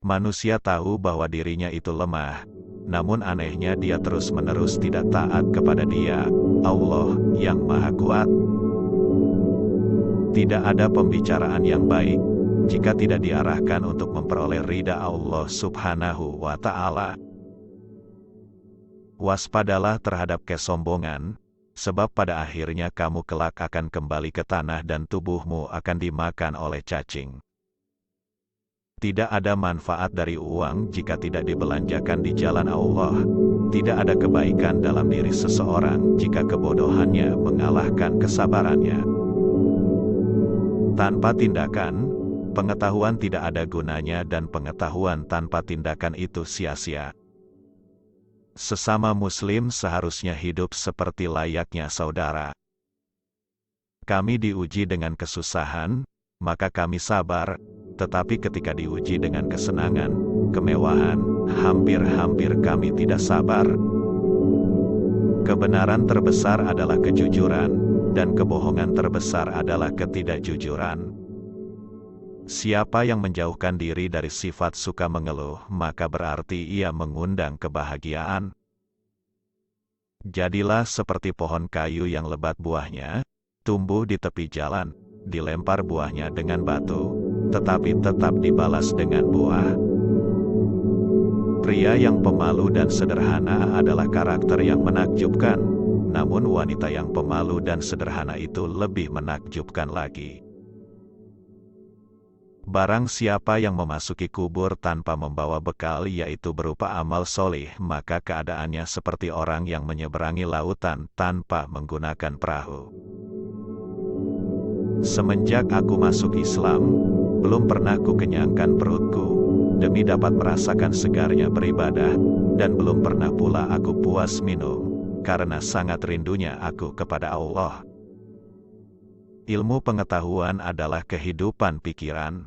Manusia tahu bahwa dirinya itu lemah, namun anehnya dia terus-menerus tidak taat kepada Dia, Allah, yang Maha Kuat. Tidak ada pembicaraan yang baik, jika tidak diarahkan untuk memperoleh ridha Allah Subhanahu wa Ta'ala. Waspadalah terhadap kesombongan, sebab pada akhirnya kamu kelak akan kembali ke tanah dan tubuhmu akan dimakan oleh cacing. Tidak ada manfaat dari uang jika tidak dibelanjakan di jalan Allah. Tidak ada kebaikan dalam diri seseorang jika kebodohannya mengalahkan kesabarannya. Tanpa tindakan, pengetahuan tidak ada gunanya dan pengetahuan tanpa tindakan itu sia-sia. Sesama Muslim seharusnya hidup seperti layaknya saudara. Kami diuji dengan kesusahan, maka kami sabar, tetapi ketika diuji dengan kesenangan, kemewahan, hampir-hampir kami tidak sabar. Kebenaran terbesar adalah kejujuran, dan kebohongan terbesar adalah ketidakjujuran. Siapa yang menjauhkan diri dari sifat suka mengeluh, maka berarti ia mengundang kebahagiaan. Jadilah seperti pohon kayu yang lebat buahnya, tumbuh di tepi jalan, dilempar buahnya dengan batu, tetapi tetap dibalas dengan buah. Pria yang pemalu dan sederhana adalah karakter yang menakjubkan, namun wanita yang pemalu dan sederhana itu lebih menakjubkan lagi. Barang siapa yang memasuki kubur tanpa membawa bekal yaitu berupa amal solih, maka keadaannya seperti orang yang menyeberangi lautan tanpa menggunakan perahu. Semenjak aku masuk Islam, belum pernah kukenyangkan perutku, demi dapat merasakan segarnya beribadah, dan belum pernah pula aku puas minum, karena sangat rindunya aku kepada Allah. Ilmu pengetahuan adalah kehidupan pikiran.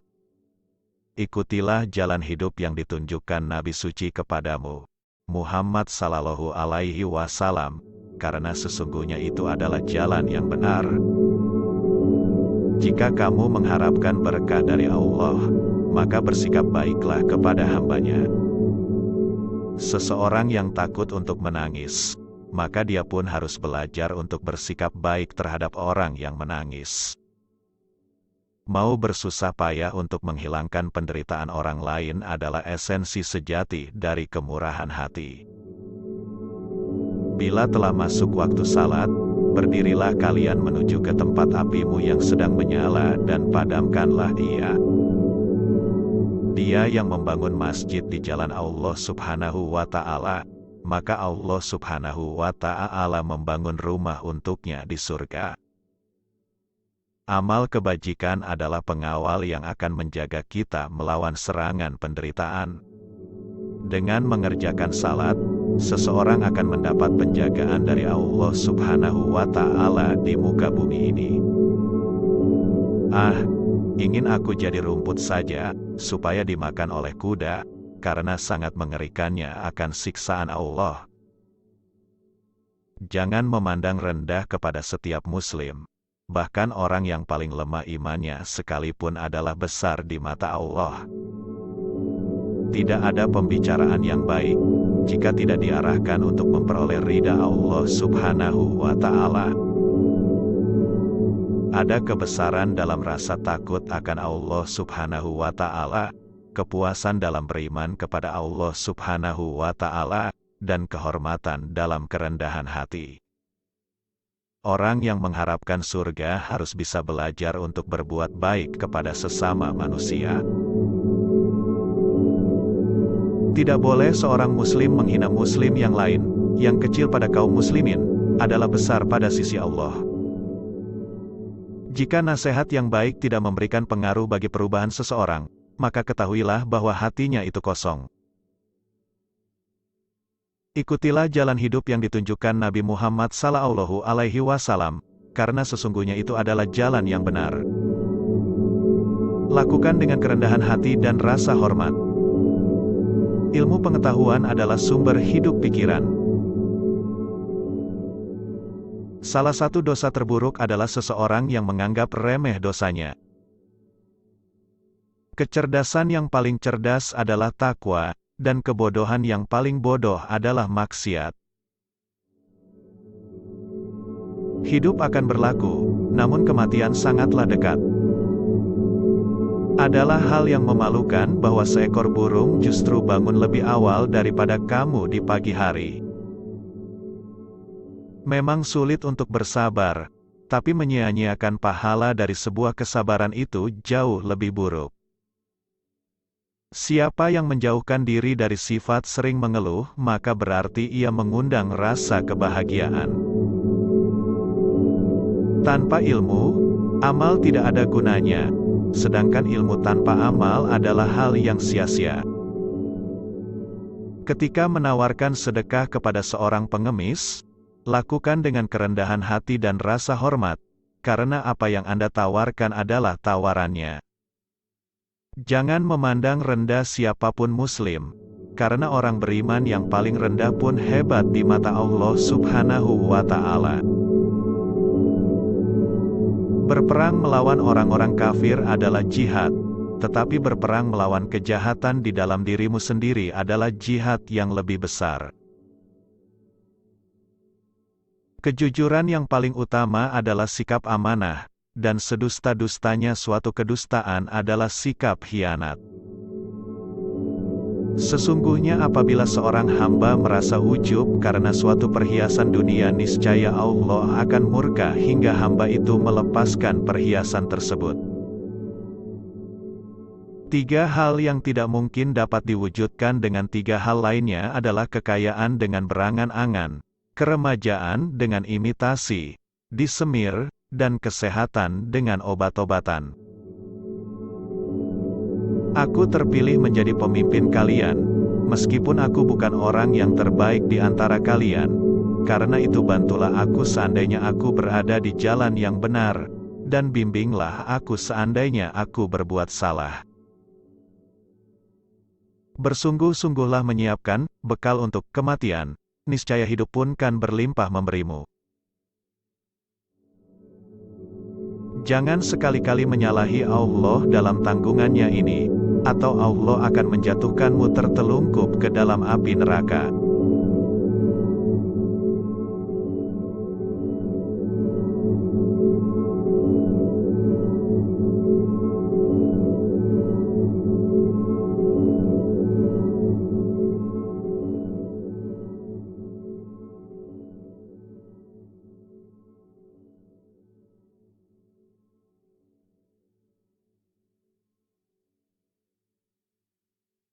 Ikutilah jalan hidup yang ditunjukkan Nabi suci kepadamu, Muhammad Sallallahu Alaihi Wasallam, karena sesungguhnya itu adalah jalan yang benar. Jika kamu mengharapkan berkah dari Allah, maka bersikap baiklah kepada hamba-Nya. Seseorang yang takut untuk menangis, maka dia pun harus belajar untuk bersikap baik terhadap orang yang menangis. Mau bersusah payah untuk menghilangkan penderitaan orang lain adalah esensi sejati dari kemurahan hati. Bila telah masuk waktu salat, berdirilah kalian menuju ke tempat apimu yang sedang menyala dan padamkanlah ia. Dia yang membangun masjid di jalan Allah Subhanahu wa Ta'ala, maka Allah Subhanahu wa Ta'ala membangun rumah untuknya di surga. Amal kebajikan adalah pengawal yang akan menjaga kita melawan serangan penderitaan. Dengan mengerjakan salat, seseorang akan mendapat penjagaan dari Allah Subhanahu wa Ta'ala di muka bumi ini. Ingin aku jadi rumput saja, supaya dimakan oleh kuda, karena sangat mengerikannya akan siksaan Allah. Jangan memandang rendah kepada setiap Muslim. Bahkan orang yang paling lemah imannya sekalipun adalah besar di mata Allah. Tidak ada pembicaraan yang baik, jika tidak diarahkan untuk memperoleh ridha Allah Subhanahu wa Ta'ala. Ada kebesaran dalam rasa takut akan Allah Subhanahu wa Ta'ala, kepuasan dalam beriman kepada Allah Subhanahu wa Ta'ala, dan kehormatan dalam kerendahan hati. Orang yang mengharapkan surga harus bisa belajar untuk berbuat baik kepada sesama manusia. Tidak boleh seorang muslim menghina muslim yang lain, yang kecil pada kaum muslimin, adalah besar pada sisi Allah. Jika nasihat yang baik tidak memberikan pengaruh bagi perubahan seseorang, maka ketahuilah bahwa hatinya itu kosong. Ikutilah jalan hidup yang ditunjukkan Nabi Muhammad Sallallahu Alaihi Wasallam, karena sesungguhnya itu adalah jalan yang benar. Lakukan dengan kerendahan hati dan rasa hormat. Ilmu pengetahuan adalah sumber hidup pikiran. Salah satu dosa terburuk adalah seseorang yang menganggap remeh dosanya. Kecerdasan yang paling cerdas adalah takwa, dan kebodohan yang paling bodoh adalah maksiat. Hidup akan berlaku, namun kematian sangatlah dekat. Adalah hal yang memalukan bahwa seekor burung justru bangun lebih awal daripada kamu di pagi hari. Memang sulit untuk bersabar, tapi menyia-nyiakan pahala dari sebuah kesabaran itu jauh lebih buruk. Siapa yang menjauhkan diri dari sifat sering mengeluh, maka berarti ia mengundang rasa kebahagiaan. Tanpa ilmu, amal tidak ada gunanya, sedangkan ilmu tanpa amal adalah hal yang sia-sia. Ketika menawarkan sedekah kepada seorang pengemis, lakukan dengan kerendahan hati dan rasa hormat, karena apa yang Anda tawarkan adalah tawarannya. Jangan memandang rendah siapapun Muslim, karena orang beriman yang paling rendah pun hebat di mata Allah Subhanahu wa Ta'ala. Berperang melawan orang-orang kafir adalah jihad, tetapi berperang melawan kejahatan di dalam dirimu sendiri adalah jihad yang lebih besar. Kejujuran yang paling utama adalah sikap amanah, dan sedusta-dustanya suatu kedustaan adalah sikap khianat. Sesungguhnya apabila seorang hamba merasa ujub karena suatu perhiasan dunia, niscaya Allah akan murka hingga hamba itu melepaskan perhiasan tersebut. 3 hal yang tidak mungkin dapat diwujudkan dengan 3 hal lainnya adalah kekayaan dengan berangan-angan, keremajaan dengan imitasi, disemir, dan kesehatan dengan obat-obatan. Aku terpilih menjadi pemimpin kalian, meskipun aku bukan orang yang terbaik di antara kalian. Karena itu bantulah aku seandainya aku berada di jalan yang benar, dan bimbinglah aku seandainya aku berbuat salah. Bersungguh-sungguhlah menyiapkan bekal untuk kematian, niscaya hidup pun kan berlimpah memberimu. Jangan sekali-kali menyalahi Allah dalam tanggungannya ini, atau Allah akan menjatuhkanmu tertelungkup ke dalam api neraka.